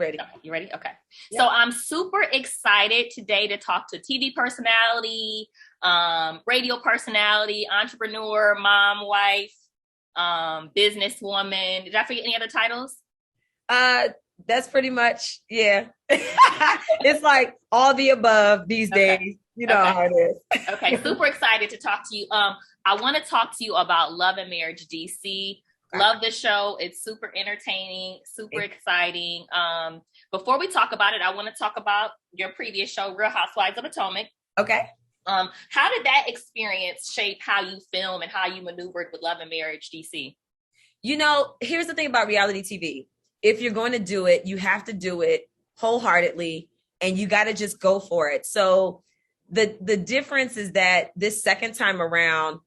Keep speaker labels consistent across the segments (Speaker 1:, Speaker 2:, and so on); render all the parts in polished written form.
Speaker 1: ready.
Speaker 2: Okay, you ready? Okay.
Speaker 1: Yep.
Speaker 2: So I'm super excited today to talk to TV personality, radio personality, entrepreneur, mom, wife, businesswoman. Did I forget any other titles?
Speaker 1: That's pretty much, yeah. It's like all the above these
Speaker 2: Okay.
Speaker 1: days. You know
Speaker 2: Okay.
Speaker 1: how it is.
Speaker 2: Okay. Super excited to talk to you. I want to talk to you about Love and Marriage DC. Love the show. It's super entertaining, super exciting. Before we talk about it, I want to talk about your previous show, Real Housewives of Potomac.
Speaker 1: Okay.
Speaker 2: How did that experience shape how you film and how you maneuvered with Love and Marriage DC?
Speaker 1: You know, here's the thing about reality TV. If you're going to do it, you have to do it wholeheartedly and you got to just go for it. So the difference is that this second time around,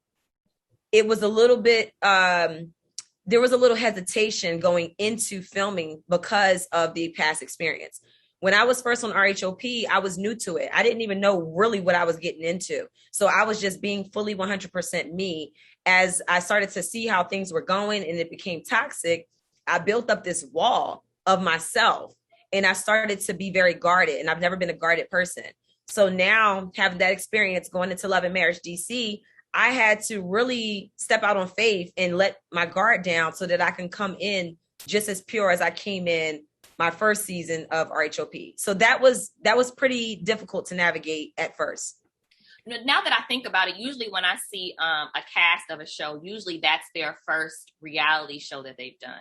Speaker 1: it was a little bit, there was a little hesitation going into filming because of the past experience. When I was first on RHOP, I was new to it. I didn't even know really what I was getting into. So I was just being fully 100% me. As I started to see how things were going and it became toxic, I built up this wall of myself and I started to be very guarded, and I've never been a guarded person. So now having that experience going into Love and Marriage DC, I had to really step out on faith and let my guard down so that I can come in just as pure as I came in my first season of RHOP. So that was pretty difficult to navigate at first.
Speaker 2: Now that I think about it, usually when I see a cast of a show, usually that's their first reality show that they've done.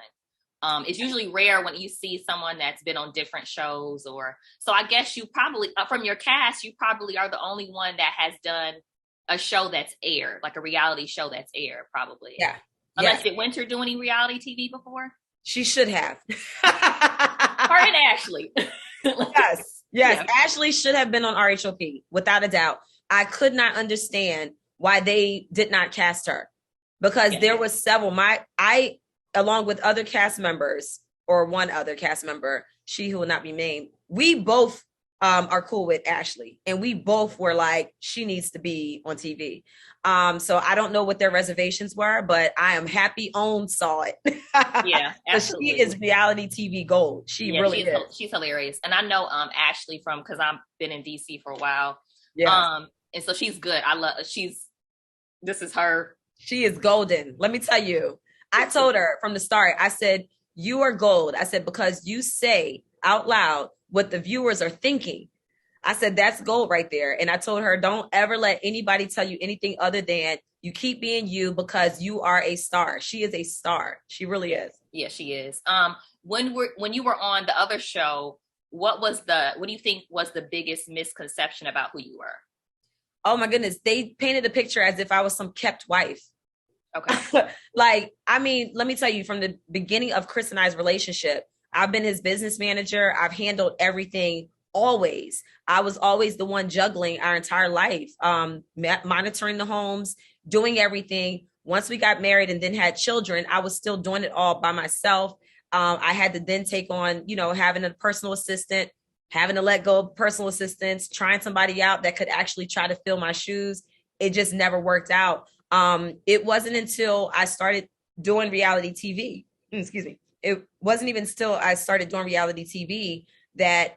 Speaker 2: It's usually rare when you see someone that's been on different shows, or so I guess you probably from your cast, you probably are the only one that has done a show that's aired, like a reality show that's aired, probably.
Speaker 1: Yeah.
Speaker 2: Unless did Winter do any reality TV before?
Speaker 1: She should have.
Speaker 2: Her and Ashley.
Speaker 1: Yes. Yeah. Ashley should have been on RHOP without a doubt. I could not understand why they did not cast her, because there was several. I along with other cast members, or one other cast member, she who will not be named, we both are cool with Ashley, and we both were like, she needs to be on TV. So I don't know what their reservations were, but I am happy OWN saw it.
Speaker 2: Yeah, absolutely.
Speaker 1: She is reality TV gold. She really is.
Speaker 2: She's hilarious. And I know Ashley because I've been in DC for a while.
Speaker 1: Yeah.
Speaker 2: And so she's good. This is her.
Speaker 1: She is golden. Let me tell you, I told her from the start, I said, you are gold. I said, because you say out loud what the viewers are thinking. I said, that's gold right there. And I told her, don't ever let anybody tell you anything other than you keep being you, because you are a star. She is a star. She really is.
Speaker 2: Yeah, she is. When you were on the other show, what do you think was the biggest misconception about who you were?
Speaker 1: Oh my goodness. They painted a picture as if I was some kept wife.
Speaker 2: Okay.
Speaker 1: Like, I mean, let me tell you, from the beginning of Chris and I's relationship, I've been his business manager. I've handled everything always. I was always the one juggling our entire life, monitoring the homes, doing everything. Once we got married and then had children, I was still doing it all by myself. I had to then take on, having a personal assistant, having to let go of personal assistants, trying somebody out that could actually try to fill my shoes. It just never worked out. It wasn't until I started doing reality TV, it wasn't even still I started doing reality TV that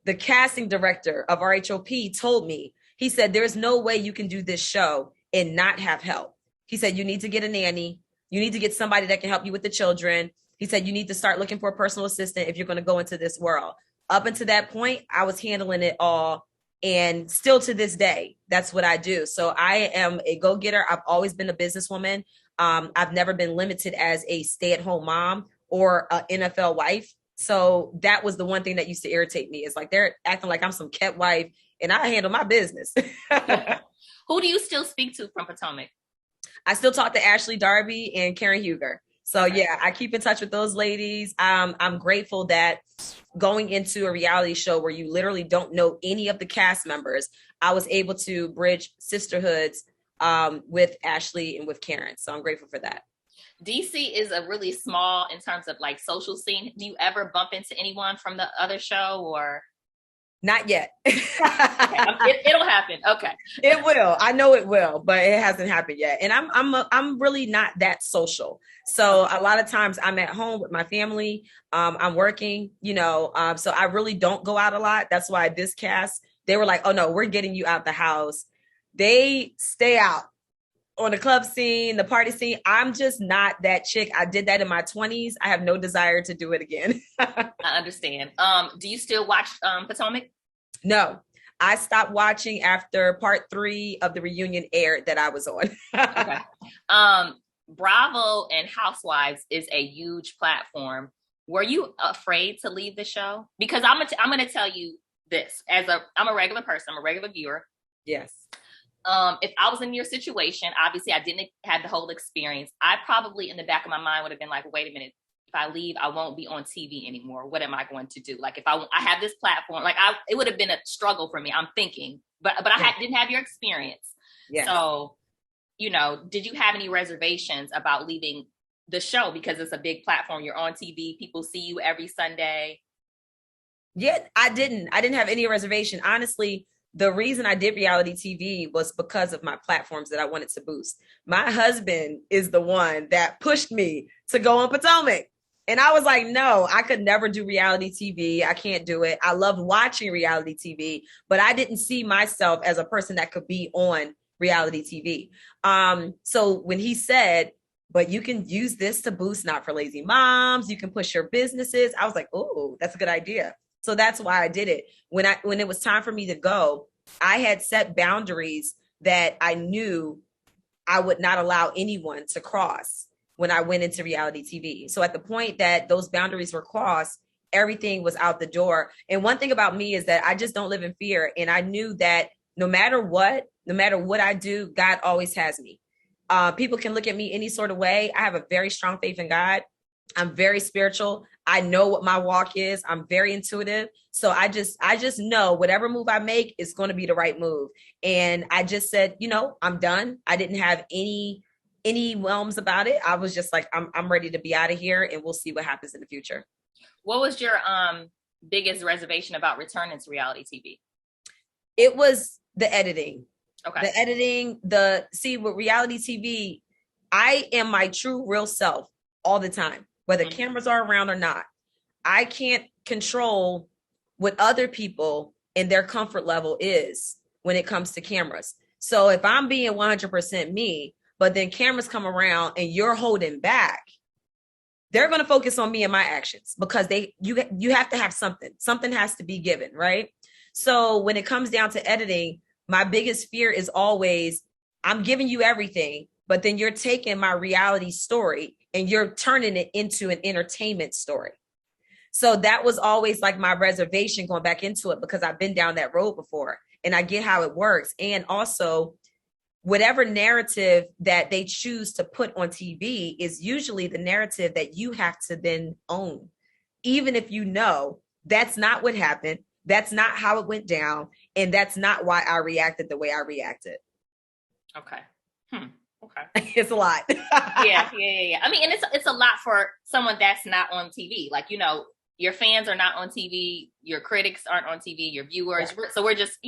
Speaker 1: the casting director of RHOP told me, he said, there's no way you can do this show and not have help. He said, you need to get a nanny. You need to get somebody that can help you with the children. He said, you need to start looking for a personal assistant if you're going to go into this world. Up until that point, I was handling it all. And still to this day, that's what I do. So I am a go-getter. I've always been a businesswoman. I've never been limited as a stay-at-home mom or an NFL wife. So that was the one thing that used to irritate me. It's like they're acting like I'm some kept wife and I handle my business.
Speaker 2: Who do you still speak to from Potomac?
Speaker 1: I still talk to Ashley Darby and Karen Huger. So yeah, I keep in touch with those ladies. I'm grateful that going into a reality show where you literally don't know any of the cast members, I was able to bridge sisterhoods with Ashley and with Karen. So I'm grateful for that.
Speaker 2: DC is a really small in terms of like social scene. Do you ever bump into anyone from the other show or?
Speaker 1: Not yet.
Speaker 2: It'll happen. Okay.
Speaker 1: It will. I know it will, but it hasn't happened yet. And I'm really not that social. So a lot of times I'm at home with my family. I'm working, so I really don't go out a lot. That's why this cast, they were like, oh no, we're getting you out the house. They stay out on the club scene, the party scene. I'm just not that chick. I did that in my 20s. I have no desire to do it again.
Speaker 2: I understand. Do you still watch Potomac?
Speaker 1: No, I stopped watching after part 3 of the reunion aired that I was on.
Speaker 2: Okay. Bravo and Housewives is a huge platform. Were you afraid to leave the show? Because I'm gonna tell you this, I'm a regular person, I'm a regular viewer.
Speaker 1: Yes.
Speaker 2: If I was in your situation, obviously I didn't have the whole experience. I probably in the back of my mind would have been like, wait a minute, if I leave, I won't be on TV anymore. What am I going to do? Like if I have this platform, like it would have been a struggle for me. I'm thinking, but I didn't have your experience. Yes. So, did you have any reservations about leaving the show because it's a big platform? You're on TV. People see you every Sunday.
Speaker 1: Yeah, I didn't have any reservation. Honestly, the reason I did reality TV was because of my platforms that I wanted to boost. My husband is the one that pushed me to go on Potomac. And I was like, no, I could never do reality TV. I can't do it. I loved watching reality TV, but I didn't see myself as a person that could be on reality TV. So when he said, but you can use this to boost Not for Lazy Moms, you can push your businesses, I was like, oh, that's a good idea. So that's why I did it. When it was time for me to go, I had set boundaries that I knew I would not allow anyone to cross when I went into reality TV. So at the point that those boundaries were crossed, everything was out the door. And one thing about me is that I just don't live in fear. And I knew that no matter what I do, God always has me. People can look at me any sort of way. I have a very strong faith in God. I'm very spiritual. I know what my walk is. I'm very intuitive. So I just know whatever move I make is going to be the right move. And I just said, I'm done. I didn't have any whelms about it. I was just like, I'm ready to be out of here and we'll see what happens in the future.
Speaker 2: What was your biggest reservation about returning to reality TV?
Speaker 1: It was the editing.
Speaker 2: Okay.
Speaker 1: The editing, with reality TV, I am my true real self all the time, whether cameras are around or not. I can't control what other people and their comfort level is when it comes to cameras. So if I'm being 100% me, but then cameras come around and you're holding back, they're going to focus on me and my actions because you have to have something has to be given, right? So when it comes down to editing, my biggest fear is always, I'm giving you everything, but then you're taking my reality story and you're turning it into an entertainment story. So that was always like my reservation going back into it because I've been down that road before and I get how it works. And also whatever narrative that they choose to put on TV is usually the narrative that you have to then own. Even if that's not what happened, that's not how it went down, and that's not why I reacted the way I reacted.
Speaker 2: Okay. Okay.
Speaker 1: It's a lot.
Speaker 2: Yeah. I mean, and it's a lot for someone that's not on TV. Like, your fans are not on TV, your critics aren't on TV, your viewers. Yeah. So we're just,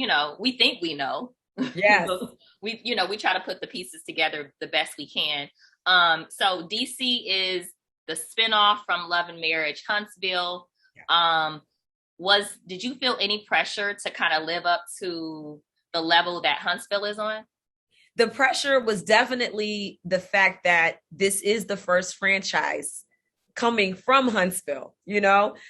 Speaker 2: we think we know.
Speaker 1: Yes.
Speaker 2: So we try to put the pieces together the best we can. So DC is the spinoff from Love and Marriage Huntsville. Yeah. Did you feel any pressure to kind of live up to the level that Huntsville is on?
Speaker 1: The pressure was definitely the fact that this is the first franchise coming from Huntsville,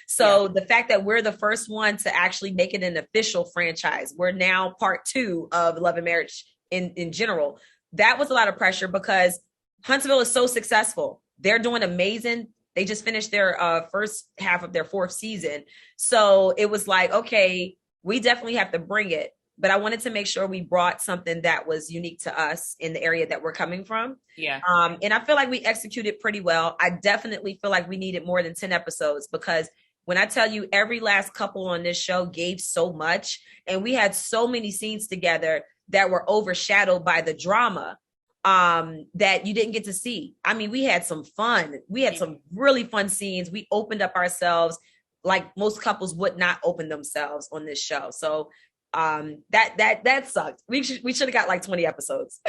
Speaker 1: So the fact that we're the first one to actually make it an official franchise, we're now part 2 of Love and Marriage in general. That was a lot of pressure because Huntsville is so successful. They're doing amazing. They just finished their first half of their 4th season. So it was like, okay, we definitely have to bring it. But I wanted to make sure we brought something that was unique to us in the area that we're coming from.
Speaker 2: Yeah.
Speaker 1: And I feel like we executed pretty well. I definitely feel like we needed more than 10 episodes because when I tell you every last couple on this show gave so much and we had so many scenes together that were overshadowed by the drama that you didn't get to see. I mean, we had some fun. We had some really fun scenes. We opened up ourselves. like most couples would not open themselves on this show. So that sucked. We should have got like 20 episodes.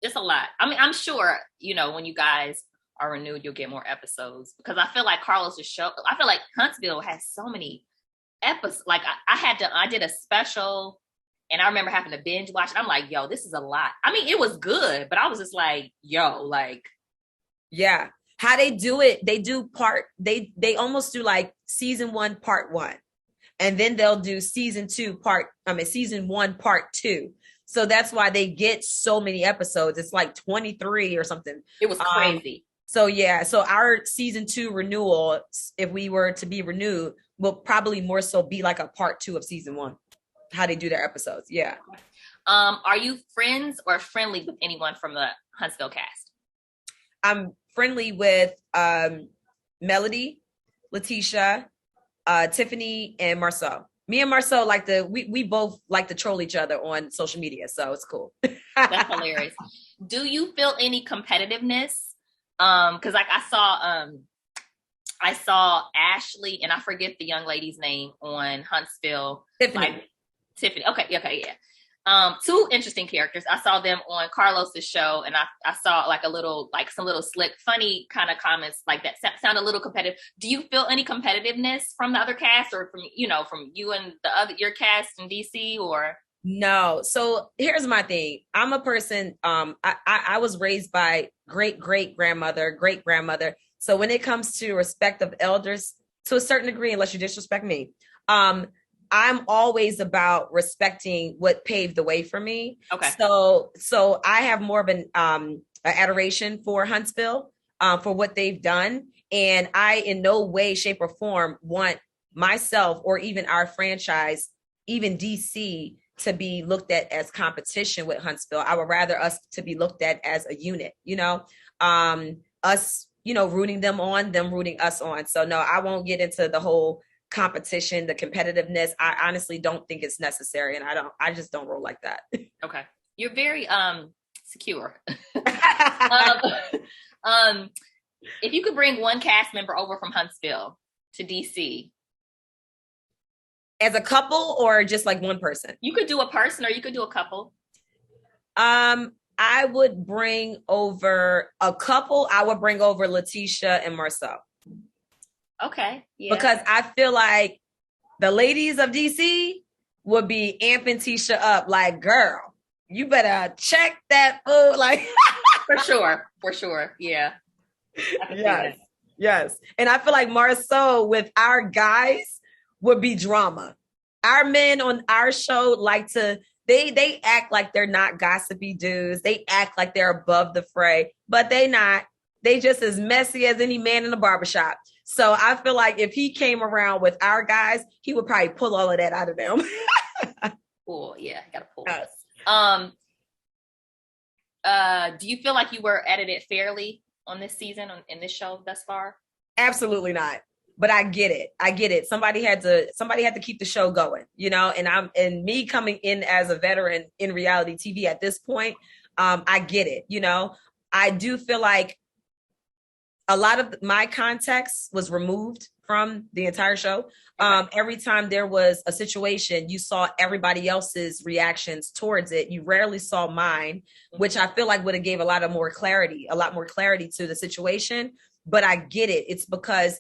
Speaker 2: It's a lot. I mean, I'm sure, you know, when you guys are renewed, you'll get more episodes, because I feel like Carlos's show, I feel like Huntsville has so many episodes. Like I did a special, and I remember having to binge watch it. I'm like, yo, this is a lot. I mean, it was good, but I was just like, yo, like.
Speaker 1: Yeah. How they do it, they almost do like season 1, part 1. And then they'll do season 1, part 2. So that's why they get so many episodes. It's like 23 or something.
Speaker 2: It was crazy.
Speaker 1: So yeah, so our season 2 renewal, if we were to be renewed, will probably more so be like a part 2 of season 1, how they do their episodes. Yeah.
Speaker 2: Are you friends or friendly with anyone from the Huntsville cast?
Speaker 1: I'm friendly with Melody, Letitia, Tiffany, and Marcel. Me and Marcel we both like to troll each other on social media, so it's cool.
Speaker 2: That's hilarious. Do you feel any competitiveness? Because like I saw Ashley, and I forget the young lady's name on Huntsville.
Speaker 1: Tiffany.
Speaker 2: Tiffany. Okay, yeah. 2 interesting characters. I saw them on Carlos's show, and I saw like some little slick, funny kind of comments like that sound a little competitive. Do you feel any competitiveness from the other cast, or from you and your cast in DC, or?
Speaker 1: No. So here's my thing. I'm a person, I was raised by great grandmother. So when it comes to respect of elders, to a certain degree, unless you disrespect me, I'm always about respecting what paved the way for me.
Speaker 2: Okay.
Speaker 1: So I have more of an adoration for Huntsville, for what they've done. And I, in no way, shape, or form, want myself or even our franchise, even DC, to be looked at as competition with Huntsville. I would rather us to be looked at as a unit, us, rooting them on, them rooting us on. So no, I won't get into the whole competition, the competitiveness. I honestly don't think it's necessary. And I just don't roll like that.
Speaker 2: Okay. You're very secure. If you could bring one cast member over from Huntsville to DC.
Speaker 1: As a couple, or just like one person?
Speaker 2: You could do a person, or you could do a couple.
Speaker 1: I would bring over a couple. I would bring over Letitia and Marcel.
Speaker 2: Okay. Yeah.
Speaker 1: Because I feel like the ladies of DC would be amping Tisha up like, girl, you better check that food. Like
Speaker 2: For sure. Yeah.
Speaker 1: Yes. And I feel like Marcel with our guys would be drama. Our men on our show like to, they act like they're not gossipy dudes. They act like they're above the fray, but they not. They just as messy as any man in a barbershop. So I feel like if he came around with our guys, he would probably pull all of that out of them.
Speaker 2: Cool. Yeah, gotta pull.
Speaker 1: Yes.
Speaker 2: Do you feel like you were edited fairly on this season, in this show thus far?
Speaker 1: Absolutely not. But I get it. Somebody had to keep the show going, and me coming in as a veteran in reality TV at this point, I get it. I do feel like a lot of my context was removed from the entire show. Every time there was a situation, you saw everybody else's reactions towards it. You rarely saw mine, which I feel like would have gave a lot more clarity to the situation. But I get it. It's because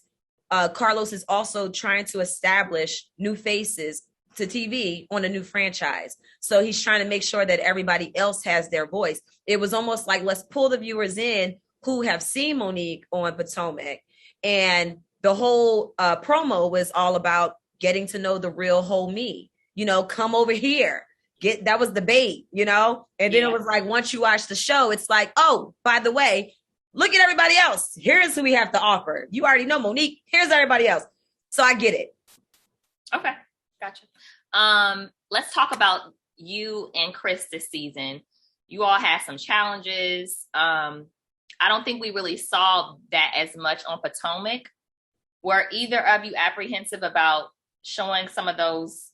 Speaker 1: Carlos is also trying to establish new faces to TV on a new franchise. So he's trying to make sure that everybody else has their voice. It was almost like, let's pull the viewers in who have seen Monique on Potomac. And the whole promo was all about getting to know the real whole me, come over here. That was the bait, and then it was like, once you watch the show, it's like, oh, by the way, look at everybody else. Here's who we have to offer. You already know Monique. Here's everybody else. So I get it.
Speaker 2: Okay. Gotcha. Let's talk about you and Chris this season. You all had some challenges. I don't think we really saw that as much on Potomac. Were either of you apprehensive about showing some of those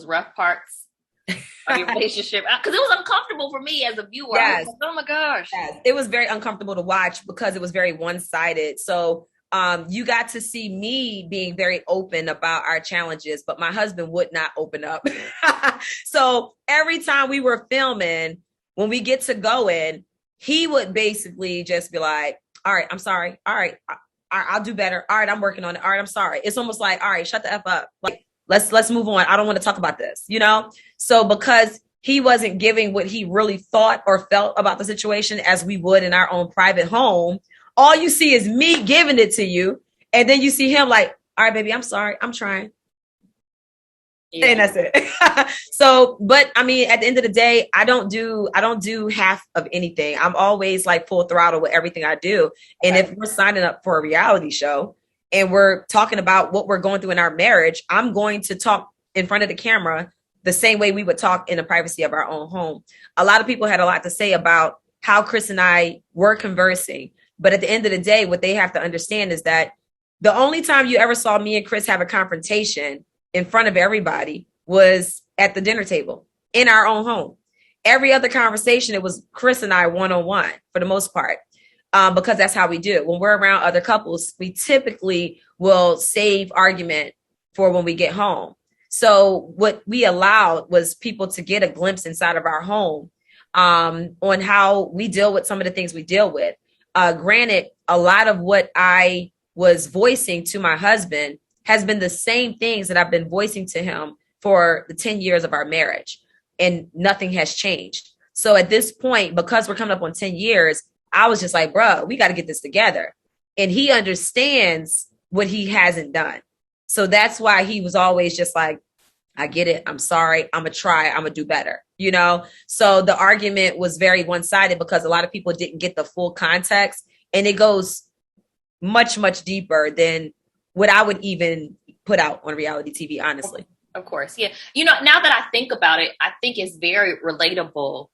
Speaker 2: rough parts of your relationship? Because it was uncomfortable for me as a viewer.
Speaker 1: Yes.
Speaker 2: Like, oh my gosh.
Speaker 1: Yes. It was very uncomfortable to watch because it was very one-sided. So You got to see me being very open about our challenges, but my husband would not open up. So every time we were filming, when we get to going, he would basically just be like, all right, I'm sorry. All right, I'll do better. All right, I'm working on it. All right, I'm sorry. It's almost like, all right, shut the F up. Like, let's move on. I don't want to talk about this, you know? So because he wasn't giving what he really thought or felt about the situation as we would in our own private home, all you see is me giving it to you. And then you see him like, all right, baby, I'm sorry. I'm trying. Yeah. And that's it. So, but I mean, at the end of the day, I don't do half of anything. I'm always like full throttle with everything I do. And if we're signing up for a reality show and we're talking about what we're going through in our marriage, I'm going to talk in front of the camera the same way we would talk in the privacy of our own home. A lot of people had a lot to say about how Chris and I were conversing. But at the end of the day, what they have to understand is that the only time you ever saw me and Chris have a confrontation in front of everybody was at the dinner table in our own home. Every other conversation, it was Chris and I one-on-one for the most part, because that's how we do. When we're around other couples, we typically will save argument for when we get home. So what we allowed was people to get a glimpse inside of our home on how we deal with some of the things we deal with. Granted, a lot of what I was voicing to my husband has been the same things that I've been voicing to him for the 10 years of our marriage, and nothing has changed. So at this point, because we're coming up on 10 years, I was just like, bro, we got to get this together. And he understands what he hasn't done. So that's why he was always just like, I get it. I'm sorry. I'm going to try. I'm going to do better. You know, so the argument was very one-sided because a lot of people didn't get the full context, and it goes much, much deeper than what I would even put out on reality TV, honestly.
Speaker 2: Of course. Yeah. You know, now that I think about it, I think it's very relatable.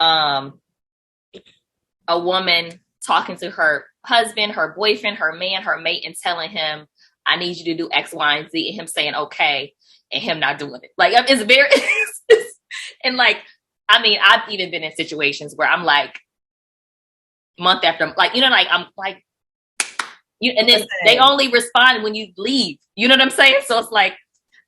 Speaker 2: A woman talking to her husband, her boyfriend, her man, her mate, and telling him, I need you to do X, Y, and Z, and him saying, okay, and him not doing it. Like, it's very, and like, I mean, I've even been in situations where I'm like, month after, like, you know, like, I'm like, you, and then they only respond when you leave. You know what I'm saying? So it's like,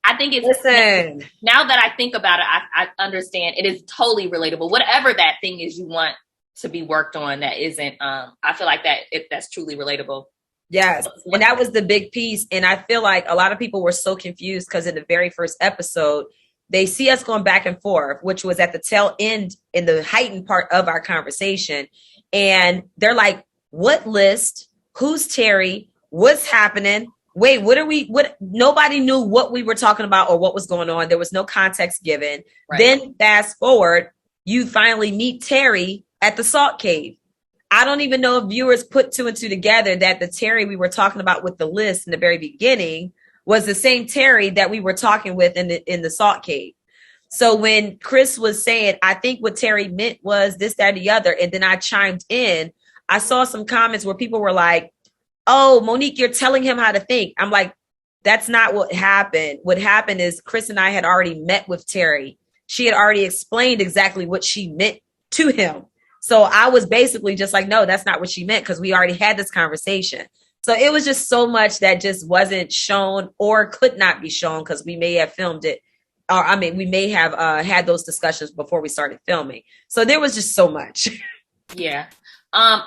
Speaker 2: I think it's, now that I think about it, I understand it is totally relatable. Whatever that thing is you want to be worked on that isn't, I feel like that's truly relatable.
Speaker 1: Yes. And that was the big piece. And I feel like a lot of people were so confused because in the very first episode, they see us going back and forth, which was at the tail end in the heightened part of our conversation. And they're like, what list? Who's Terry? What's happening? Wait, what? Nobody knew what we were talking about or what was going on. There was no context given. Right. Then fast forward, you finally meet Terry at the Salt Cave. I don't even know if viewers put two and two together that the Terry we were talking about with the list in the very beginning was the same Terry that we were talking with in the Salt Cave. So when Chris was saying, I think what Terry meant was this, that, and the other, and then I chimed in, I saw some comments where people were like, oh, Monique, you're telling him how to think. I'm like, that's not what happened. What happened is Chris and I had already met with Terry. She had already explained exactly what she meant to him. So I was basically just like, no, that's not what she meant, because we already had this conversation. So it was just so much that just wasn't shown or could not be shown because we may have filmed it. Or I mean, we may have had those discussions before we started filming. So there was just so much.
Speaker 2: Yeah.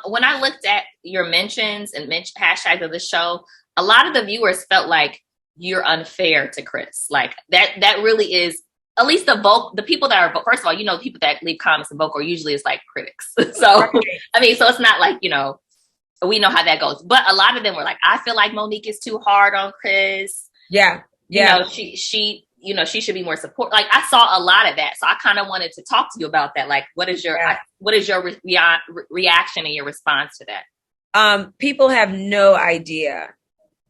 Speaker 2: When I looked at your mentions and hashtags of the show, a lot of the viewers felt like you're unfair to Chris. Like that really is, at least the people that are, first of all, you know, people that leave comments and vocal usually is like critics. So, I mean, so it's not like, you know, we know how that goes. But a lot of them were like, I feel like Monique is too hard on Chris.
Speaker 1: Yeah.
Speaker 2: Yeah. You know, she should be more support. Like I saw a lot of that. So I kind of wanted to talk to you about that. Like, what is your reaction and your response to that?
Speaker 1: People have no idea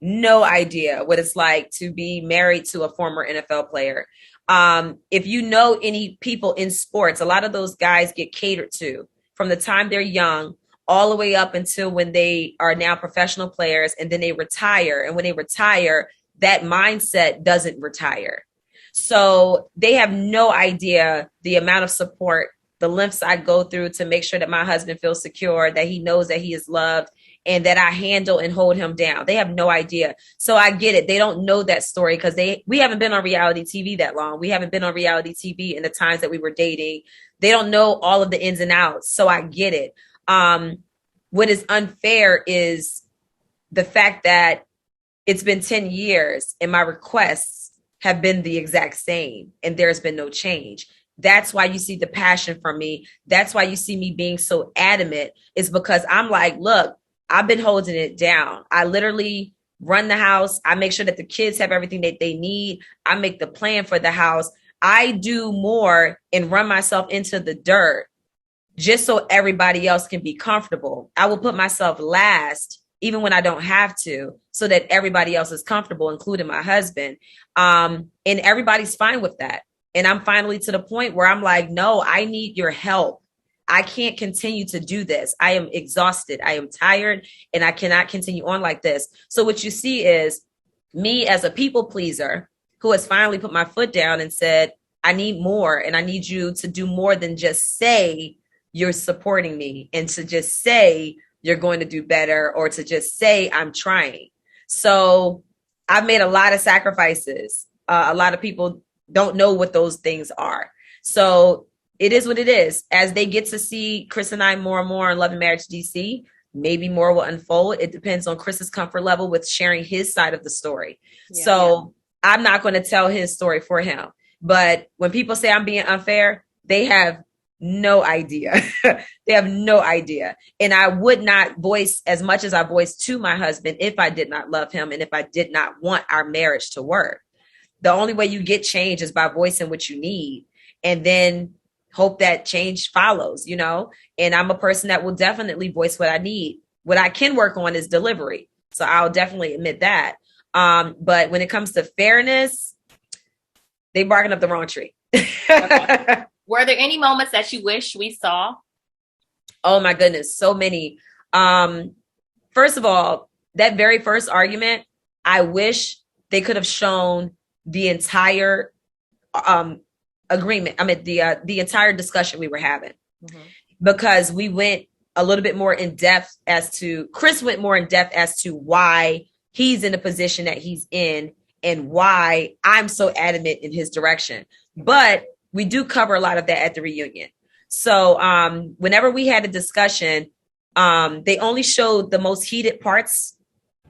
Speaker 1: what it's like to be married to a former NFL player. If you know any people in sports, a lot of those guys get catered to from the time they're young all the way up until when they are now professional players, and then they retire. And when they retire, that mindset doesn't retire. So they have no idea the amount of support, the lengths I go through to make sure that my husband feels secure, that he knows that he is loved, and that I handle and hold him down. They have no idea. So I get it. They don't know that story because we haven't been on reality TV that long. We haven't been on reality TV in the times that we were dating. They don't know all of the ins and outs. So I get it. What is unfair is the fact that it's been 10 years and my requests have been the exact same and there's been no change. That's why you see the passion from me. That's why you see me being so adamant, is because I'm like, look, I've been holding it down. I literally run the house. I make sure that the kids have everything that they need. I make the plan for the house. I do more and run myself into the dirt just so everybody else can be comfortable. I will put myself last, even when I don't have to, so that everybody else is comfortable, including my husband. And everybody's fine with that. And I'm finally to the point where I'm like, no, I need your help. I can't continue to do this. I am exhausted. I am tired, and I cannot continue on like this. So what you see is me as a people pleaser who has finally put my foot down and said, I need more, and I need you to do more than just say you're supporting me and to just say you're going to do better or to just say I'm trying. So I've made a lot of sacrifices. A lot of people don't know what those things are. So it is what it is. As they get to see Chris and I more and more in Love and Marriage DC, maybe more will unfold. It depends on Chris's comfort level with sharing his side of the story. I'm not going to tell his story for him. But when people say I'm being unfair, they have no idea. They have no idea. And I would not voice as much as I voiced to my husband if I did not love him and if I did not want our marriage to work. The only way you get change is by voicing what you need and then hope that change follows, you know? And I'm a person that will definitely voice what I need. What I can work on is delivery. So I'll definitely admit that. But when it comes to fairness, they barking up the wrong tree.
Speaker 2: Okay. Were there any moments that you wish we saw?
Speaker 1: Oh my goodness, so many. First of all, that very first argument, I wish they could have shown the entire agreement. I mean, the entire discussion we were having, because we went a little bit more in depth Chris went more in depth as to why he's in the position that he's in and why I'm so adamant in his direction. But we do cover a lot of that at the reunion. So whenever we had a discussion, they only showed the most heated parts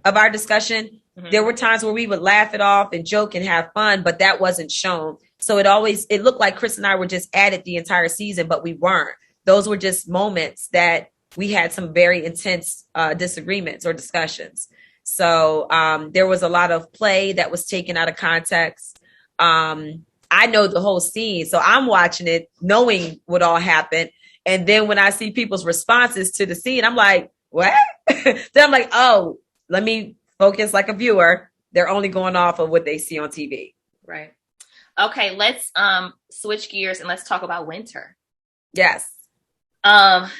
Speaker 1: of our discussion. There were times where we would laugh it off and joke and have fun, but that wasn't shown. So it looked like Chris and I were just at it the entire season, but we weren't. Those were just moments that we had some very intense disagreements or discussions. So there was a lot of play that was taken out of context. I know the whole scene, so I'm watching it knowing what all happened. And then when I see people's responses to the scene, I'm like, what? Then I'm like, oh, let me focus like a viewer. They're only going off of what they see on TV.
Speaker 2: Right. Okay, let's switch gears and let's talk about Winter.
Speaker 1: Yes.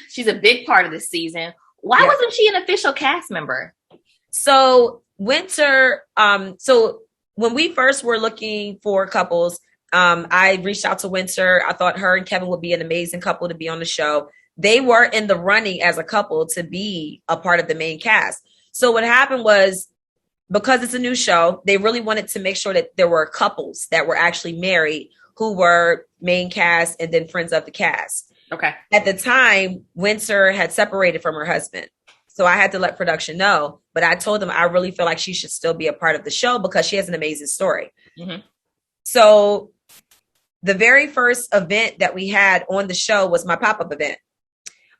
Speaker 2: She's a big part of this season. Why wasn't she an official cast member?
Speaker 1: So Winter, so when we first were looking for couples, I reached out to Winter. I thought her and Kevin would be an amazing couple to be on the show. They were in the running as a couple to be a part of the main cast. So what happened was, because it's a new show, they really wanted to make sure that there were couples that were actually married who were main cast and then friends of the cast.
Speaker 2: Okay.
Speaker 1: At the time, Winter had separated from her husband. So I had to let production know. But I told them I really feel like she should still be a part of the show because she has an amazing story. So the very first event that we had on the show was my pop-up event.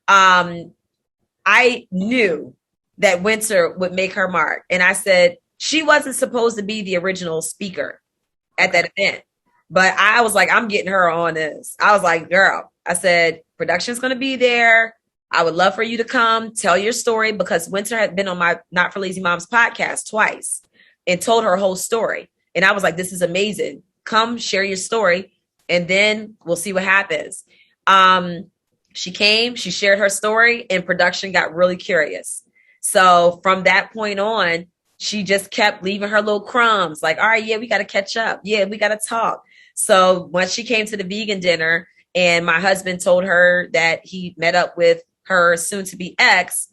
Speaker 1: I knew that Winter would make her mark. And I said, she wasn't supposed to be the original speaker at that event. But I was like, I'm getting her on this. I was like, girl, I said, production's going to be there. I would love for you to come tell your story, because Winter had been on my Not for Lazy Moms podcast twice and told her whole story. And I was like, this is amazing. Come share your story and then we'll see what happens. She came, she shared her story, and production got really curious. So from that point on, she just kept leaving her little crumbs like, all right, yeah, we got to catch up. Yeah, we got to talk. So once she came to the vegan dinner and my husband told her that he met up with her soon to be ex,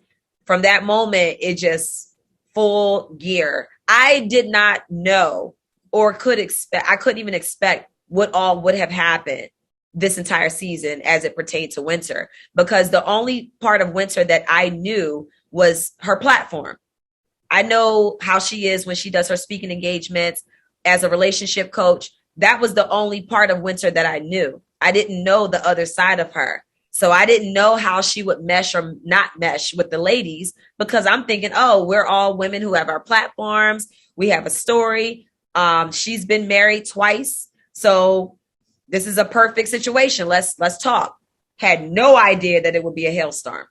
Speaker 1: from that moment, it just full gear. I did not know or I couldn't even expect what all would have happened this entire season as it pertained to Winter, because the only part of Winter that I knew was her platform. I know how she is when she does her speaking engagements as a relationship coach. That was the only part of Winter that I knew. I didn't know the other side of her. So I didn't know how she would mesh or not mesh with the ladies, because I'm thinking, oh, we're all women who have our platforms. We have a story. She's been married twice. So this is a perfect situation. Let's talk. Had no idea that it would be a hailstorm.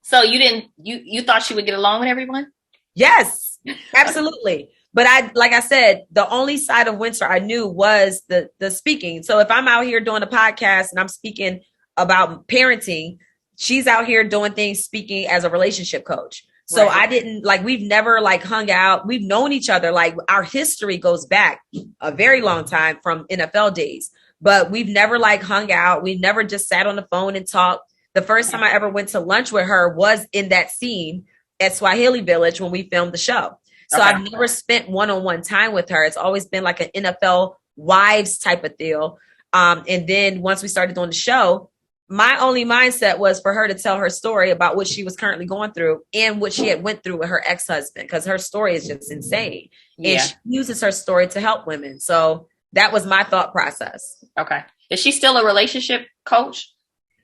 Speaker 2: So you thought she would get along with everyone?
Speaker 1: Yes, absolutely. But like I said, the only side of Winter I knew was the speaking. So if I'm out here doing a podcast and I'm speaking about parenting, she's out here doing things, speaking as a relationship coach. So right. I didn't we've never hung out. We've known each other. Our history goes back a very long time from NFL days, but we've never hung out. We've never just sat on the phone and talked. The first time I ever went to lunch with her was in that scene at Swahili Village when we filmed the show. So okay. I've never spent one-on-one time with her. It's always been like an NFL wives type of deal. And then once we started doing the show, my only mindset was for her to tell her story about what she was currently going through and what she had went through with her ex-husband, because her story is just insane. Yeah. And she uses her story to help women. So that was my thought process.
Speaker 2: Okay. Is she still a relationship coach?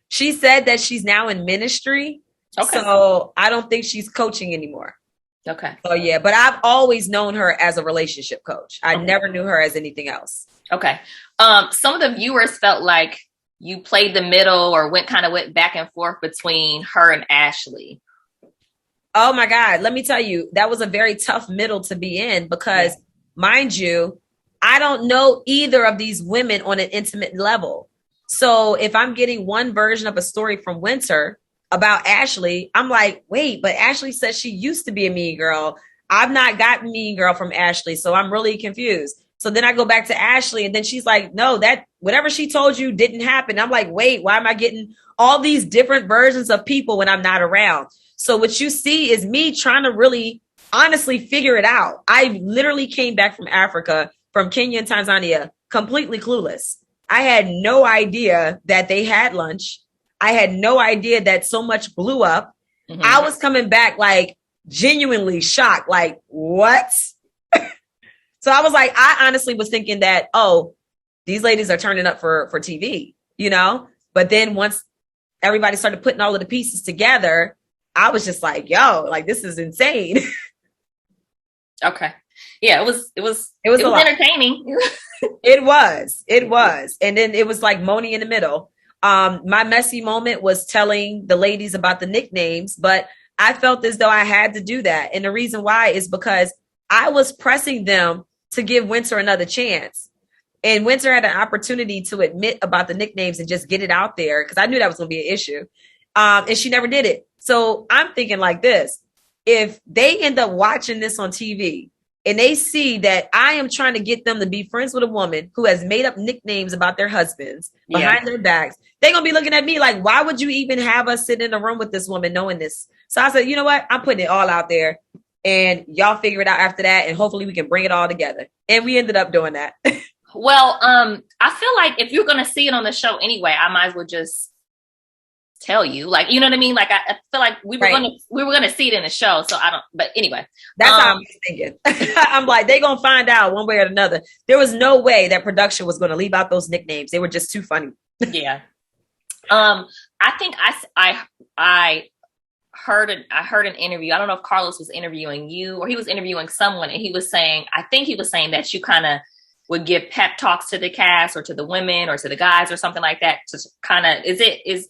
Speaker 1: She said that she's now in ministry. Okay. So I don't think she's coaching anymore.
Speaker 2: Okay.
Speaker 1: So yeah, but I've always known her as a relationship coach. I never knew her as anything else.
Speaker 2: Okay. Some of the viewers felt like you played the middle or went back and forth between her and Ashley.
Speaker 1: Oh my God. Let me tell you, that was a very tough middle to be in because, mind you, I don't know either of these women on an intimate level. So if I'm getting one version of a story from Winter about Ashley, I'm like, wait, but Ashley says she used to be a mean girl. I've not gotten mean girl from Ashley. So I'm really confused. So then I go back to Ashley and then she's like, no, that whatever she told you didn't happen. I'm like, wait, why am I getting all these different versions of people when I'm not around? So what you see is me trying to really honestly figure it out. I literally came back from Africa, from Kenya and Tanzania, completely clueless. I had no idea that they had lunch. I had no idea that so much blew up. Mm-hmm. I was coming back genuinely shocked. What? So I was I honestly was thinking that, oh, these ladies are turning up for TV, But then once everybody started putting all of the pieces together, I was just yo, this is insane.
Speaker 2: Okay. Yeah, it was entertaining.
Speaker 1: It was. And then it was Moni in the middle. My messy moment was telling the ladies about the nicknames, but I felt as though I had to do that. And the reason why is because I was pressing them to give Winter another chance. And Winter had an opportunity to admit about the nicknames and just get it out there, because I knew that was going to be an issue. And she never did it. So I'm thinking this. If they end up watching this on TV and they see that I am trying to get them to be friends with a woman who has made up nicknames about their husbands behind their backs, they're going to be looking at me why would you even have us sit in a room with this woman knowing this? So I said, you know what? I'm putting it all out there. And y'all figure it out after that. And hopefully we can bring it all together. And we ended up doing that.
Speaker 2: Well, I feel like if you're going to see it on the show anyway, I might as well just tell you, you know what I mean? I feel like we were going to see it in the show. So I don't, but anyway.
Speaker 1: That's how I was thinking. I'm they're going to find out one way or another. There was no way that production was going to leave out those nicknames. They were just too funny.
Speaker 2: Yeah. I think I heard an interview. I don't know if Carlos was interviewing you or he was interviewing someone, and he was saying that you kind of would give pep talks to the cast or to the women or to the guys or something like that. To kind of, is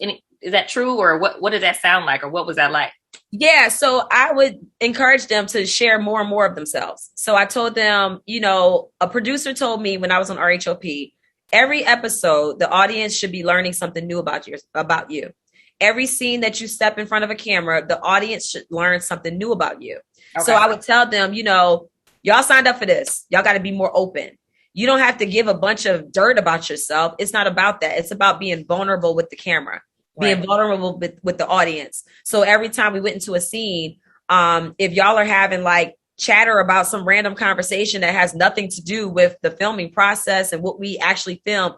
Speaker 2: that true, or what did that sound like, or what was that like?
Speaker 1: Yeah, so I would encourage them to share more and more of themselves. So I told them, a producer told me when I was on RHOP, every episode the audience should be learning something new about you. Every scene that you step in front of a camera, the audience should learn something new about you. Okay. So I would tell them, y'all signed up for this. Y'all got to be more open. You don't have to give a bunch of dirt about yourself. It's not about that. It's about being vulnerable with the camera. being vulnerable with the audience. So every time we went into a scene, if y'all are having like chatter about some random conversation that has nothing to do with the filming process and what we actually film,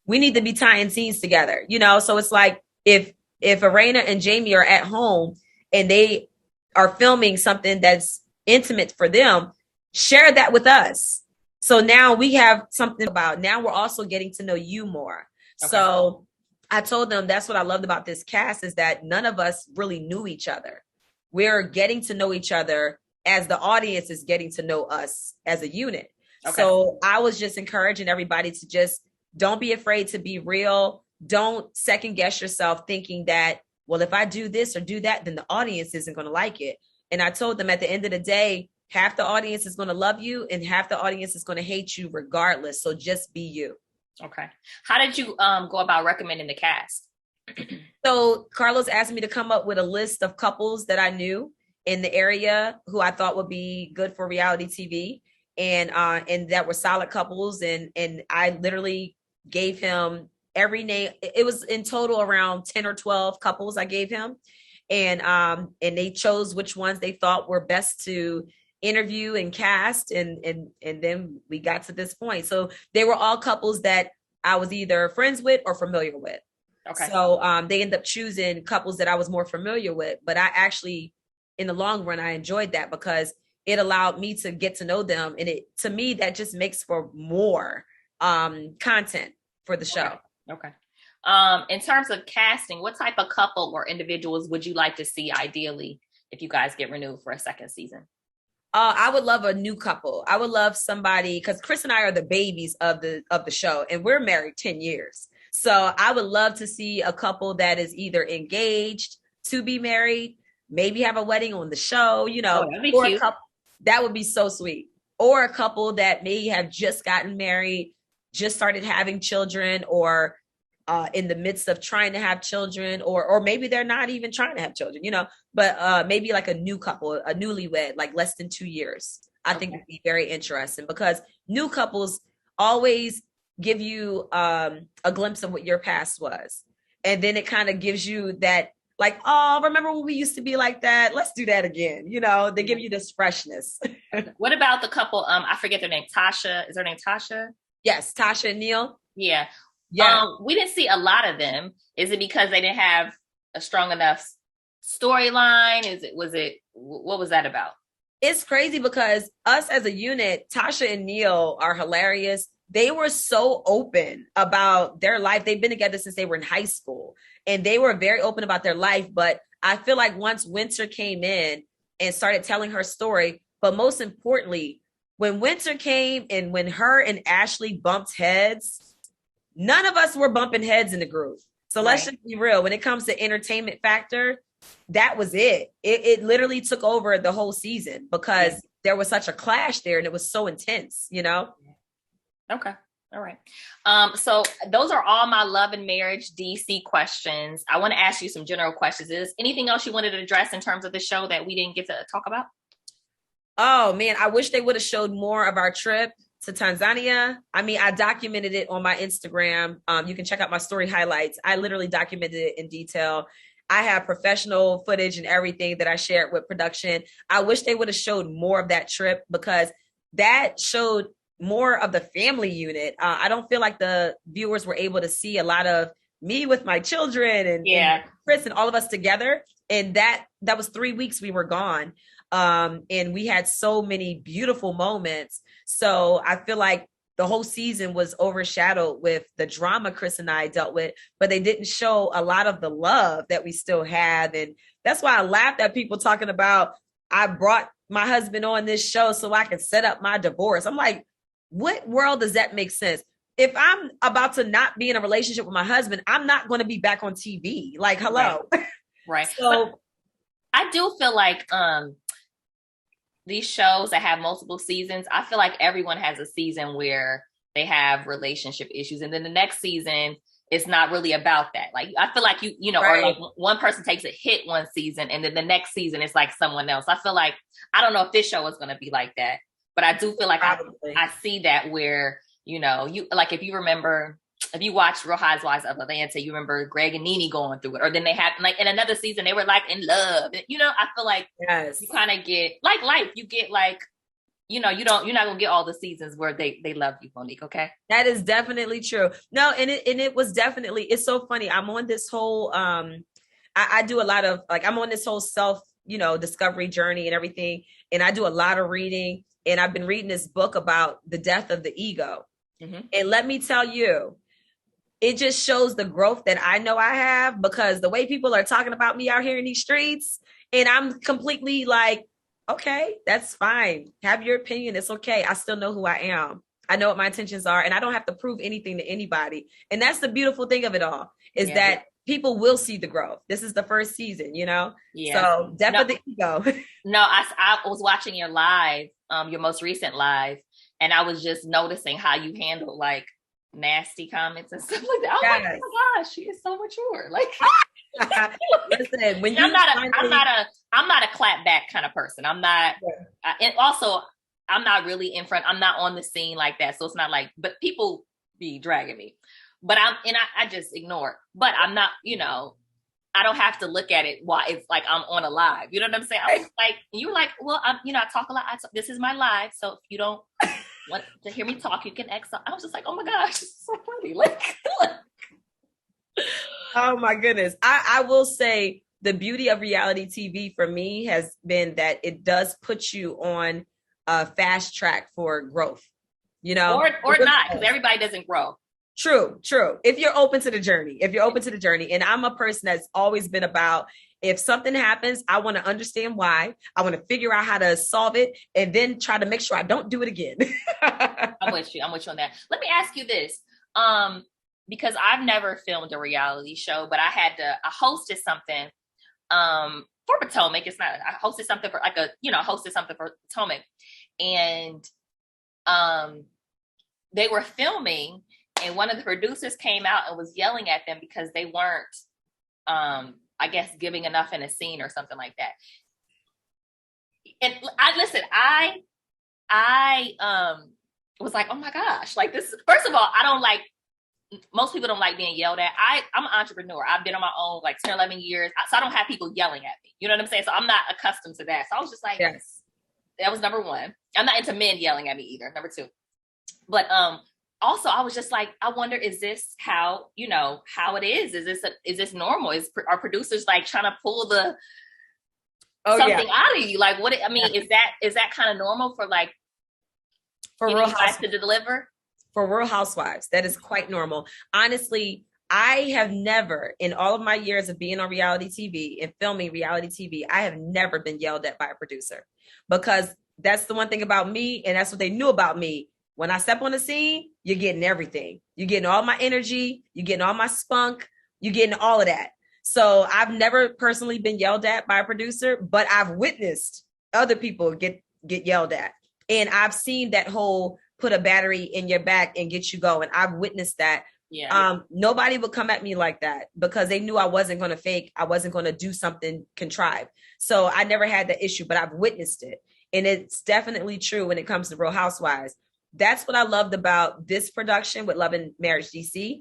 Speaker 1: we need to be tying scenes together, you know? So it's like if Arena and Jamie are at home and they are filming something that's intimate for them, share that with us. So now we have something about, now we're also getting to know you more. Okay. So I told them that's what I loved about this cast is that none of us really knew each other. We're getting to know each other as the audience is getting to know us as a unit. Okay. So I was just encouraging everybody to just don't be afraid to be real. Don't second guess yourself thinking that, well, if I do this or do that, then the audience isn't going to like it. And I told them at the end of the day, half the audience is going to love you and half the audience is going to hate you regardless. So just be you.
Speaker 2: Okay. How did you go about recommending the cast?
Speaker 1: So Carlos asked me to come up with a list of couples that I knew in the area who I thought would be good for reality TV, and that were solid couples. And I literally gave him every name. It was in total around 10 or 12 couples I gave him. And they chose which ones they thought were best to interview and cast. And then we got to this point. So they were all couples that I was either friends with or familiar with. Okay. So they ended up choosing couples that I was more familiar with, but I actually, in the long run, I enjoyed that because it allowed me to get to know them. And to me, that just makes for more content for the show.
Speaker 2: Okay. In terms of casting, what type of couple or individuals would you like to see ideally if you guys get renewed for a second season?
Speaker 1: I would love a new couple. I would love somebody, because Chris and I are the babies of the show, and we're married 10 years. So I would love to see a couple that is either engaged to be married, maybe have a wedding on the show, you know,
Speaker 2: that'd be cute.
Speaker 1: That would be so sweet. Or a couple that may have just gotten married, just started having children, or in the midst of trying to have children, or maybe they're not even trying to have children, you know, but maybe like a new couple, a newlywed, like less than 2 years. I think would be very interesting because new couples always give you a glimpse of what your past was. And then it kind of gives you that, like, oh, remember when we used to be like that? Let's do that again. You know, they give you this freshness.
Speaker 2: What about the couple? I forget their name. Tasha. Is her name Tasha?
Speaker 1: Yes. Tasha and Neil.
Speaker 2: Yeah. Yeah. We didn't see a lot of them. Is it because they didn't have a strong enough storyline? What was that about?
Speaker 1: It's crazy because us as a unit, Tasha and Neil are hilarious. They were so open about their life. They've been together since they were in high school, and they were very open about their life. But I feel like once Winter came in and started telling her story, but most importantly, when Winter came and when her and Ashley bumped heads, none of us were bumping heads in the group. So let's just be real. When it comes to entertainment factor, that was it. It literally took over the whole season because there was such a clash there and it was so intense, you know?
Speaker 2: Okay. All right. So those are all my love and marriage DC questions. I want to ask you some general questions. Is anything else you wanted to address in terms of the show that we didn't get to talk about?
Speaker 1: Oh man, I wish they would have showed more of our trip to Tanzania. I mean, I documented it on my Instagram. You can check out my story highlights. I literally documented it in detail. I have professional footage and everything that I shared with production. I wish they would have showed more of that trip because that showed more of the family unit. I don't feel like the viewers were able to see a lot of me with my children and Chris and all of us together. And that was 3 weeks we were gone. And we had so many beautiful moments. So I feel like the whole season was overshadowed with the drama Chris and I dealt with, but they didn't show a lot of the love that we still have. And that's why I laughed at people talking about, I brought my husband on this show so I can set up my divorce. I'm like, what world does that make sense? If I'm about to not be in a relationship with my husband, I'm not going to be back on TV. Like, hello.
Speaker 2: Right.
Speaker 1: So
Speaker 2: but I do feel like, these shows that have multiple seasons, I feel like everyone has a season where they have relationship issues. And then the next season, it's not really about that. Like, I feel like you know, or like one person takes a hit one season and then the next season it's like someone else. I feel like, I don't know if this show is going to be like that, but I do feel like I see that where, you know, you like, if you remember if you watch Real Housewives of Atlanta, you remember Greg and Nene going through it, or then they had like in another season they were like in love. You know, I feel like
Speaker 1: Yes.
Speaker 2: you kind of get like life. You get like, you know, you're not gonna get all the seasons where they love you, Monique. Okay,
Speaker 1: that is definitely true. No, and it was definitely. It's so funny. I'm on this whole. I do a lot of like I'm on this whole self, discovery journey and everything, and I do a lot of reading. And I've been reading this book about the death of the ego. Mm-hmm. And let me tell you, it just shows the growth that I know I have, because the way people are talking about me out here in these streets, and I'm completely like, okay, that's fine. Have your opinion. It's okay. I still know who I am. I know what my intentions are, and I don't have to prove anything to anybody. And that's the beautiful thing of it all, is that people will see the growth. This is the first season, Yeah. So definitely go.
Speaker 2: No, I was watching your live, your most recent live, and I was just noticing how you handle like nasty comments and stuff like that. I was like, oh my gosh, she is so mature. Like,
Speaker 1: listen, when
Speaker 2: I'm not a clap back kind of person. I'm not, and also I'm not really in front. I'm not on the scene like that, so it's not like. But people be dragging me, but I just ignore it. But I'm not, I don't have to look at it while it's like I'm on a live. You know what I'm saying? I was like, you were like, well, I talk a lot. This is my live, so if you don't want to hear me talk, you can exit. I was just like, oh my gosh, this is so funny. Like,
Speaker 1: oh my goodness. I will say the beauty of reality TV for me has been that it does put you on a fast track for growth, or
Speaker 2: not, because everybody doesn't grow.
Speaker 1: True. If you're open to the journey, and I'm a person that's always been about, if something happens, I want to understand why. I want to figure out how to solve it, and then try to make sure I don't do it again.
Speaker 2: I'm with you on that. Let me ask you this. Because I've never filmed a reality show, but I hosted something, for Potomac. I hosted something for for Potomac, and, they were filming, and one of the producers came out and was yelling at them because they weren't, I guess, giving enough in a scene or something like that. And I was like, oh my gosh, like this. First of all, most people don't like being yelled at. I'm an entrepreneur. I've been on my own like 10, 11 years. So I don't have people yelling at me. You know what I'm saying? So I'm not accustomed to that. So I was just like, yes, that was number one. I'm not into men yelling at me either. Number two. But, also, I was just like, I wonder, is this how it is? Is this normal? Are producers like trying to pull something out of you? Like, is that kind of normal for like,
Speaker 1: for Real Housewives
Speaker 2: to deliver?
Speaker 1: For Real Housewives, that is quite normal. Honestly, I have never, in all of my years of being on reality TV and filming reality TV, I have never been yelled at by a producer, because that's the one thing about me, and that's what they knew about me. When I step on the scene, you're getting everything. You're getting all my energy. You're getting all my spunk. You're getting all of that. So I've never personally been yelled at by a producer, but I've witnessed other people get yelled at. And I've seen that whole put a battery in your back and get you going. I've witnessed that. Yeah. Nobody would come at me like that, because they knew I wasn't going to fake. I wasn't going to do something contrived. So I never had the issue, but I've witnessed it. And it's definitely true when it comes to Real Housewives. That's what I loved about this production with Love and Marriage DC.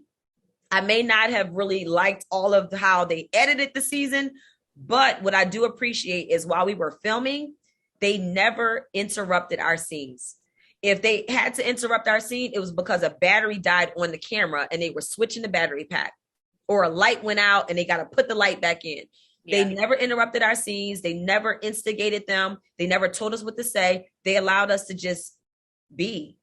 Speaker 1: I may not have really liked all of how they edited the season, but what I do appreciate is while we were filming, they never interrupted our scenes. If they had to interrupt our scene, it was because a battery died on the camera and they were switching the battery pack, or a light went out and they got to put the light back in. Yeah. They never interrupted our scenes. They never instigated them. They never told us what to say. They allowed us to just be.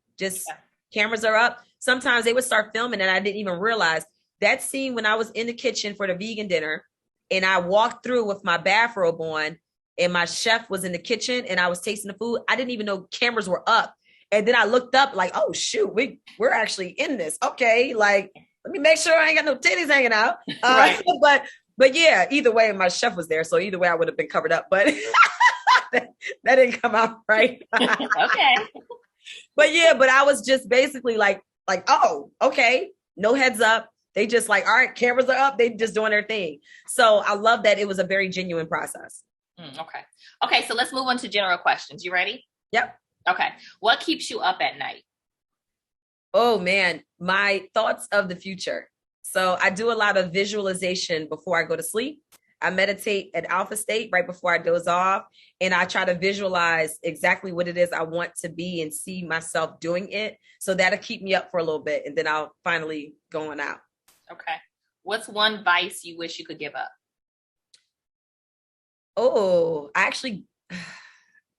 Speaker 1: Cameras are up. Sometimes they would start filming and I didn't even realize. That scene when I was in the kitchen for the vegan dinner and I walked through with my bathrobe on and my chef was in the kitchen and I was tasting the food, I didn't even know cameras were up. And then I looked up like, oh shoot, we're actually in this. Okay, like let me make sure I ain't got no titties hanging out. Right. But yeah, either way, my chef was there, so either way I would have been covered up. But that didn't come out right.
Speaker 2: Okay.
Speaker 1: But I was just basically like, oh, okay, no heads up. They just like, all right, cameras are up. They just doing their thing. So I love that it was a very genuine process.
Speaker 2: Okay. So let's move on to general questions. You ready?
Speaker 1: Yep.
Speaker 2: Okay. What keeps you up at night?
Speaker 1: Oh man, my thoughts of the future. So I do a lot of visualization before I go to sleep. I meditate at alpha state right before I doze off, and I try to visualize exactly what it is I want to be and see myself doing it. So that'll keep me up for a little bit, and then I'll finally go on out.
Speaker 2: Okay. What's one vice you wish you could give up?
Speaker 1: Oh, I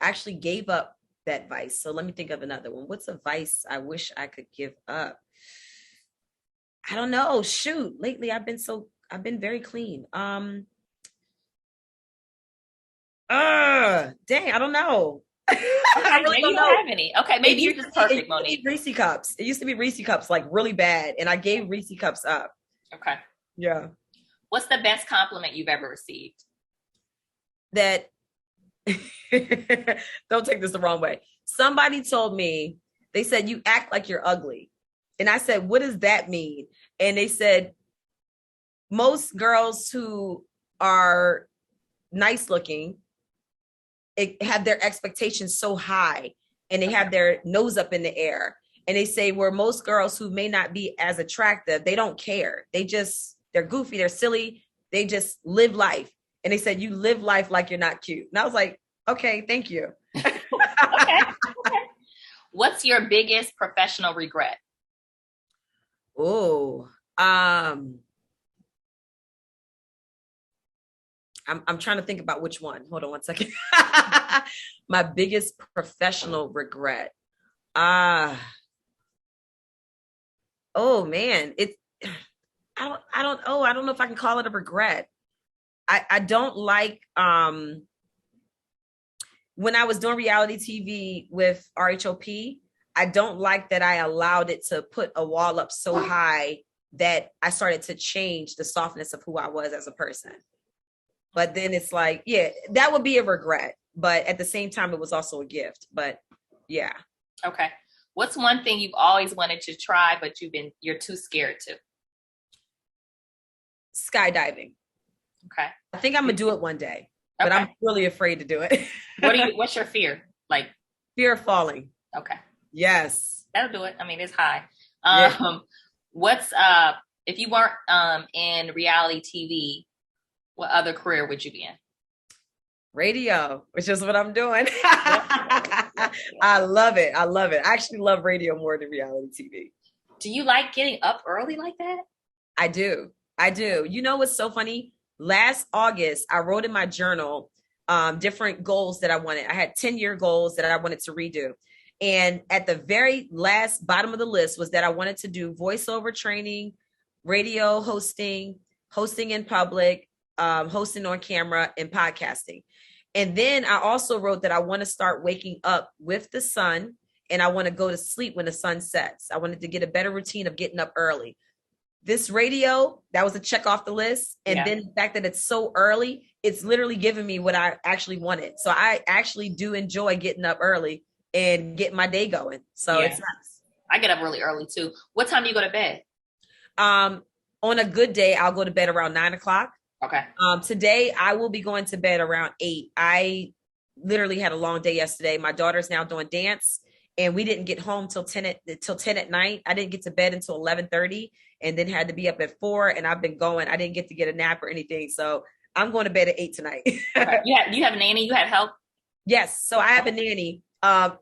Speaker 1: actually gave up that vice. So let me think of another one. What's a vice I wish I could give up? I don't know. Shoot, lately I've been very clean. Dang, I don't know. I really
Speaker 2: Maybe
Speaker 1: don't
Speaker 2: you
Speaker 1: know.
Speaker 2: don't have any. Okay, maybe you're just perfect, Monique.
Speaker 1: Reese cups. It used to be Reese cups, like really bad, and I gave Reese cups up.
Speaker 2: Okay.
Speaker 1: Yeah.
Speaker 2: What's the best compliment you've ever received?
Speaker 1: That don't take this the wrong way. Somebody told me, they said, you act like you're ugly. And I said, what does that mean? And they said, most girls who are nice looking have their expectations so high, and they have their nose up in the air. And they say where most girls who may not be as attractive, they don't care. They're goofy, they're silly. They just live life. And they said, you live life like you're not cute. And I was like, okay, thank you.
Speaker 2: Okay. What's your biggest professional regret?
Speaker 1: Oh, I'm trying to think about which one. Hold on one second. My biggest professional regret. Oh man, I don't know if I can call it a regret. I don't like when I was doing reality TV with RHOP, I don't like that I allowed it to put a wall up so high that I started to change the softness of who I was as a person. But then it's like, yeah, that would be a regret. But at the same time, it was also a gift. But yeah.
Speaker 2: Okay. What's one thing you've always wanted to try, but you're too scared to?
Speaker 1: Skydiving.
Speaker 2: Okay.
Speaker 1: I think I'm gonna do it one day, but I'm really afraid to do it.
Speaker 2: What's your fear? Like
Speaker 1: fear of falling.
Speaker 2: Okay.
Speaker 1: Yes.
Speaker 2: That'll do it. I mean, it's high.
Speaker 1: Yeah.
Speaker 2: What's if you weren't in reality TV, what other career would you be in?
Speaker 1: Radio, which is what I'm doing. I love it. I love it. I actually love radio more than reality TV.
Speaker 2: Do you like getting up early like that?
Speaker 1: I do. You know what's so funny? Last August, I wrote in my journal different goals that I wanted. I had 10-year goals that I wanted to redo. And at the very last bottom of the list was that I wanted to do voiceover training, radio hosting, hosting in public, hosting on camera, and podcasting. And then I also wrote that I want to start waking up with the sun, and I want to go to sleep when the sun sets. I wanted to get a better routine of getting up early. This radio, that was a check off the list. And then the fact that it's so early, it's literally giving me what I actually wanted. So I actually do enjoy getting up early and getting my day going. So it's nice.
Speaker 2: I get up really early too. What time do you go to bed?
Speaker 1: On a good day, I'll go to bed around 9:00.
Speaker 2: Okay.
Speaker 1: Today I will be going to bed around 8. I literally had a long day yesterday. My daughter's now doing dance, and we didn't get home till 10 at night. I didn't get to bed until 11:30, and then had to be up at 4. And I've been going. I didn't get to get a nap or anything, so I'm going to bed at 8 tonight.
Speaker 2: Okay. You have a nanny? You have help?
Speaker 1: Yes. So I have a nanny,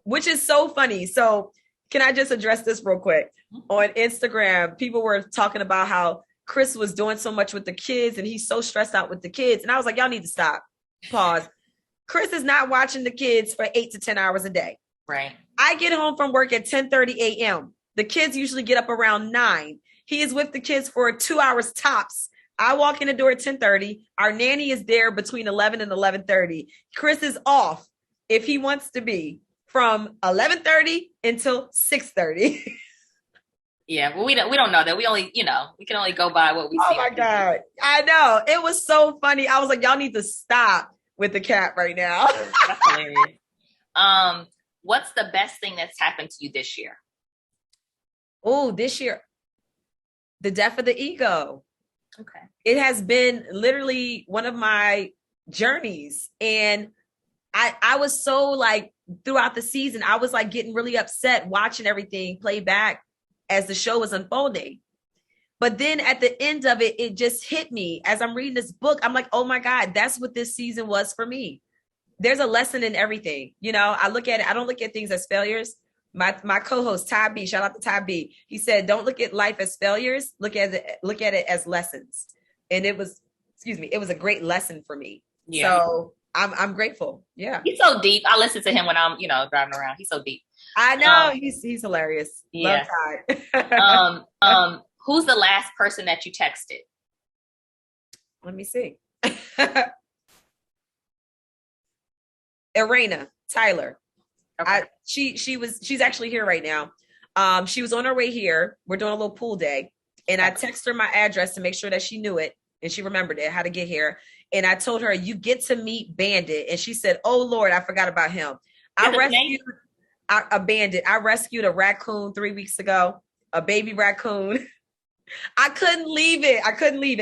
Speaker 1: which is so funny. So can I just address this real quick? On Instagram, people were talking about how Chris was doing so much with the kids and he's so stressed out with the kids. And I was like, y'all need to stop. Pause. Chris is not watching the kids for 8 to 10 hours a day.
Speaker 2: Right.
Speaker 1: I get home from work at 10:30 a.m. The kids usually get up around 9. He is with the kids for 2 hours tops. I walk in the door at 10:30. Our nanny is there between 11 and 11:30. Chris is off, if he wants to be, from 11:30 until 6:30.
Speaker 2: Yeah, well, we don't know that. We can only go by what we see.
Speaker 1: Oh my God. I know. It was so funny. I was like, y'all need to stop with the cat right now.
Speaker 2: That's hilarious. What's the best thing that's happened to you this year?
Speaker 1: Oh, this year, the death of the ego.
Speaker 2: Okay.
Speaker 1: It has been literally one of my journeys. And I was so like, throughout the season, I was like getting really upset watching everything play back as the show was unfolding. But then at the end of it, it just hit me as I'm reading this book. I'm like, oh my God, that's what this season was for me. There's a lesson in everything. You know, I look at it, I don't look at things as failures. My co-host Ty B, shout out to Ty B. He said, don't look at life as failures, look at it as lessons. And it was a great lesson for me. Yeah. So I'm grateful. Yeah.
Speaker 2: He's so deep. I listen to him when I'm, driving around. He's so deep.
Speaker 1: I know. He's hilarious.
Speaker 2: Yeah.
Speaker 1: Love Ty.
Speaker 2: Who's the last person that you texted?
Speaker 1: Let me see. Irena Tyler. Okay. She's actually here right now. She was on her way here. We're doing a little pool day. And I texted her my address to make sure that she knew it. And she remembered it, how to get here. And I told her, you get to meet Bandit. And she said, oh Lord, I forgot about him. I rescued a bandit. I rescued a raccoon 3 weeks ago, a baby raccoon. I couldn't leave it.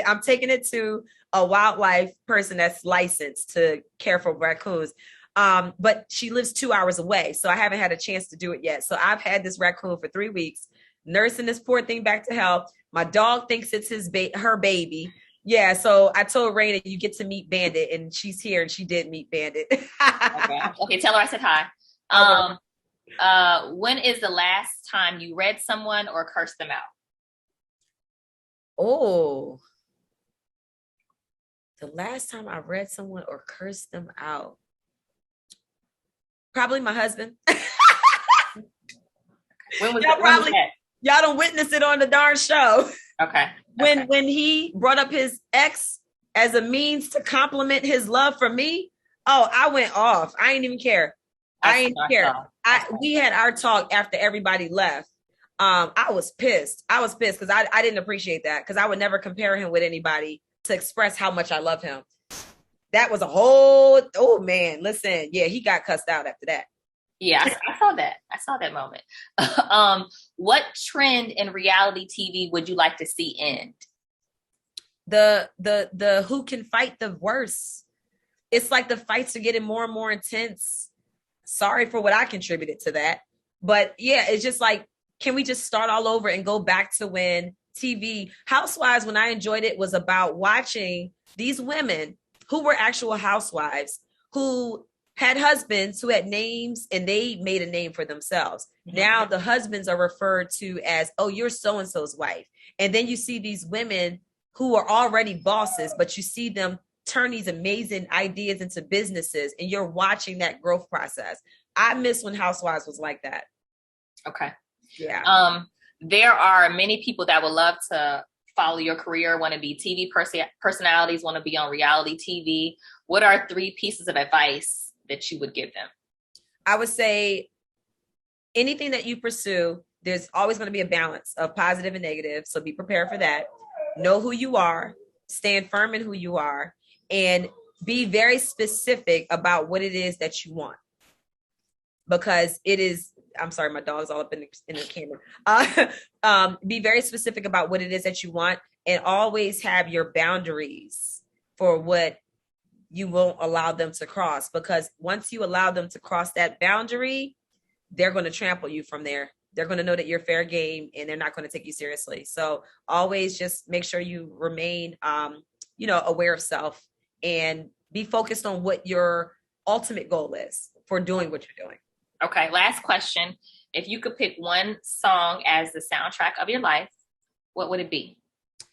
Speaker 1: I'm taking it to a wildlife person that's licensed to care for raccoons. But she lives 2 hours away. So I haven't had a chance to do it yet. So I've had this raccoon for 3 weeks, nursing this poor thing back to health. My dog thinks it's her baby. Yeah. So I told Raina, you get to meet Bandit, and she's here, and she did meet Bandit.
Speaker 2: Okay. Tell her I said hi. When is the last time you read someone or cursed them out?
Speaker 1: Oh, the last time I read someone or cursed them out, probably my husband.
Speaker 2: When was that?
Speaker 1: Y'all don't witness it on the darn show.
Speaker 2: Okay.
Speaker 1: When he brought up his ex as a means to compliment his love for me, oh, I went off. I didn't even care. I didn't care. We had our talk after everybody left. I was pissed because I didn't appreciate that, because I would never compare him with anybody to express how much I love him. That was oh man, listen. Yeah, he got cussed out after that.
Speaker 2: Yeah, I saw that. I saw that moment. What trend in reality TV would you like to see end?
Speaker 1: The who can fight the worst. It's like the fights are getting more and more intense. Sorry for what I contributed to that. But yeah, it's just like, can we just start all over and go back to when TV Housewives, when I enjoyed it, was about watching these women who were actual housewives, who had husbands who had names, and they made a name for themselves. Mm-hmm. Now the husbands are referred to as, oh, you're so-and-so's wife. And then you see these women who are already bosses, but you see them turn these amazing ideas into businesses, and you're watching that growth process. I miss when Housewives was like that.
Speaker 2: Okay.
Speaker 1: Yeah.
Speaker 2: There are many people that would love to follow your career, want to be TV personalities, want to be on reality TV. What are 3 pieces of advice that you would give them?
Speaker 1: I would say anything that you pursue, there's always going to be a balance of positive and negative. So be prepared for that. Know who you are, stand firm in who you are, and be very specific about what it is that you want. Because it is, I'm sorry, my dog's all up in the camera. Be very specific about what it is that you want, and always have your boundaries for what you won't allow them to cross. Because once you allow them to cross that boundary, they're going to trample you from there. They're going to know that you're fair game, and they're not going to take you seriously. So always just make sure you remain, aware of self, and be focused on what your ultimate goal is for doing what you're doing.
Speaker 2: Okay, last question. If you could pick one song as the soundtrack of your life, what would it be?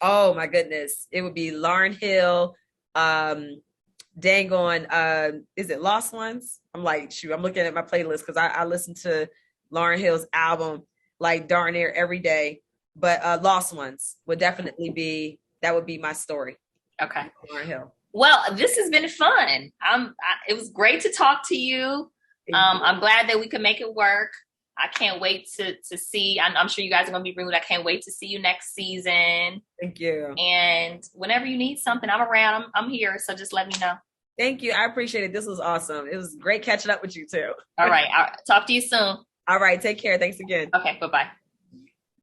Speaker 1: Oh my goodness. It would be Lauryn Hill. Dang on, is it Lost Ones? I'm like, shoot, I'm looking at my playlist because I listen to Lauryn Hill's album like darn near every day. But Lost Ones would definitely be, that would be my story.
Speaker 2: Okay.
Speaker 1: Lauryn Hill.
Speaker 2: Well, this has been fun. It was great to talk to you. I'm glad that we could make it work. I can't wait to see. I'm sure you guys are going to be rude. I can't wait to see you next season.
Speaker 1: Thank you.
Speaker 2: And whenever you need something, I'm around. I'm here. So just let me know.
Speaker 1: Thank you. I appreciate it. This was awesome. It was great catching up with you too.
Speaker 2: All right. I'll talk to you soon.
Speaker 1: All right. Take care. Thanks again.
Speaker 2: Okay. Bye-bye.